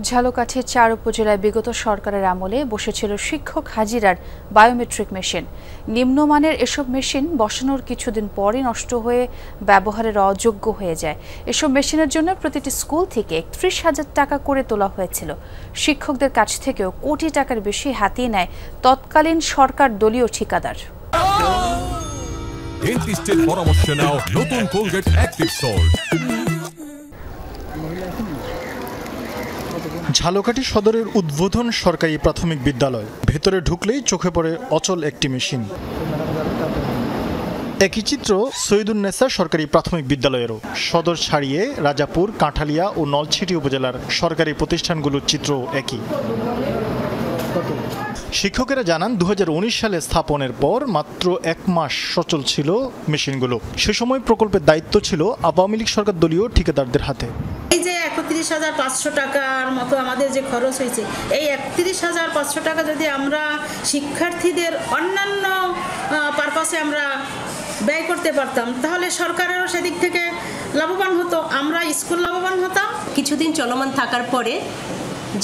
ঝালকাঠির ৪ উপজেলায় বিগত সরকারের আমলে বসেছিল শিক্ষক হাজিরার বায়োমেট্রিক মেশিন। নিম্নমানের এসব মেশিন বসানোর কিছুদিন পরই নষ্ট হয়ে ব্যবহারের অযোগ্য হয়ে যায়। এসব মেশিনের জন্য প্রতিটি স্কুল থেকে ৩১,০০০ টাকা করে তোলা হয়েছিল। শিক্ষকদের কাছ থেকেও কোটি টাকার বেশি হাতিয়ে নেয় তৎকালীন সরকার দলীয় ঠিকাদার। ডেন্টিস্টের পরামর্শ নাও নতুন কোলগেট অ্যাক্টিভ সল্ট। ঝালকাঠি সদরের উদ্বোধন সরকারি প্রাথমিক বিদ্যালয়। ভেতরে ঢুকলেই চোখে পড়ে অচল একটি মেশিন। একই চিত্র সৈয়দুন্নেসা সরকারি প্রাথমিক বিদ্যালয়েরও। সদর ছাড়িয়ে রাজাপুর, কাঁঠালিয়া ও নলছিটি উপজেলার সরকারি প্রতিষ্ঠানগুলোর চিত্র একই। শিক্ষকেরা জানান ২০১৯ সালে স্থাপনের পর মাত্র ১ মাস সচল ছিল মেশিনগুলো। সে সময় প্রকল্পের দায়িত্ব ছিল আওয়ামী লীগ সরকার দলীয় ঠিকাদারদের হাতে। এই যে ৩১,৫০০ টাকার মতো আমাদের যে খরচ হয়েছে, এই ৩১,৫০০ টাকা যদি আমরা শিক্ষার্থীদের অন্যান্য পারপাসে আমরা ব্যয় করতে পারতাম, তাহলে সরকারেরও সেদিক থেকে লাভবান হতো, আমরা স্কুল লাভবান হতাম। কিছুদিন চলমান থাকার পরে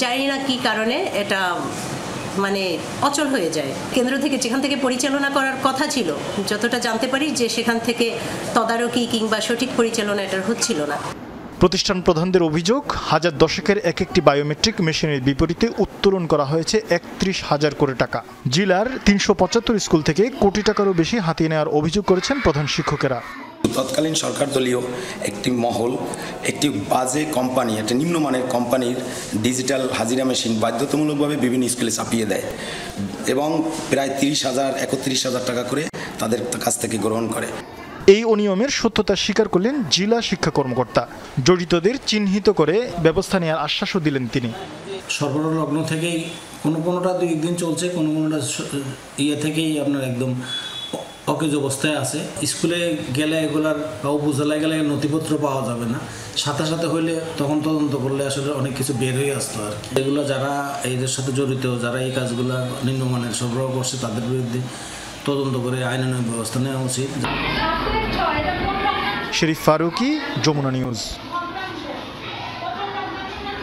জানি না কি কারণে এটা অচল হয়ে যায়। কেন্দ্র থেকে যেখান থেকে পরিচালনা করার কথা ছিল, যতটা জানতে পারি যে সেখান থেকে তদারকি কিংবা সঠিক পরিচালনা এটা হচ্ছিল না। প্রতিষ্ঠান প্রধানদের অভিযোগ, হাজার দশেকের এক একটি বায়োমেট্রিক মেশিনের বিপরীতে উত্তোলন করা হয়েছে ৩১,০০০ করে টাকা। জেলার ৩৭৫ স্কুল থেকে কোটি টাকারও বেশি হাতিয়ে নেওয়ার অভিযোগ করেছেন প্রধান শিক্ষকেরা। তৎকালীন সরকার দলীয় একটি মহল একটি বাজে কোম্পানি, একটা নিম্নমানের কোম্পানির ডিজিটাল হাজিরা মেশিন বাধ্যতামূলকভাবে বিভিন্ন স্কুলে চাপিয়ে দেয় এবং প্রায় ৩১,০০০ টাকা করে তাদের কাছ থেকে গ্রহণ করে। এই অনিয়মের সত্যতা স্বীকার করলেন জেলা শিক্ষা কর্মকর্তা। জড়িতদের চিহ্নিত করে ব্যবস্থা নেওয়ার আশ্বাসও দিলেন তিনি। সরবরাহ লগ্ন থেকেই কোনোটা ২ দিন চলছে, কোনোটা থেকেই আপনার একদম অকেজ অবস্থায় আছে। স্কুলে গেলে এগুলার বা উপজেলায় গেলে নথিপত্র পাওয়া যাবে না, সাথে সাথে হইলে তখন তদন্ত করলে আসলে অনেক কিছু বের হয়ে আসতো আর কি। এগুলো যারা এদের সাথে জড়িত, যারা এই কাজগুলো নিম্নমানের সরবরাহ করছে, তাদের বিরুদ্ধে তদন্ত করে আইনানুগ ব্যবস্থা নেওয়া উচিত। শরীফ ফারুকী, যমুনা নিউজ।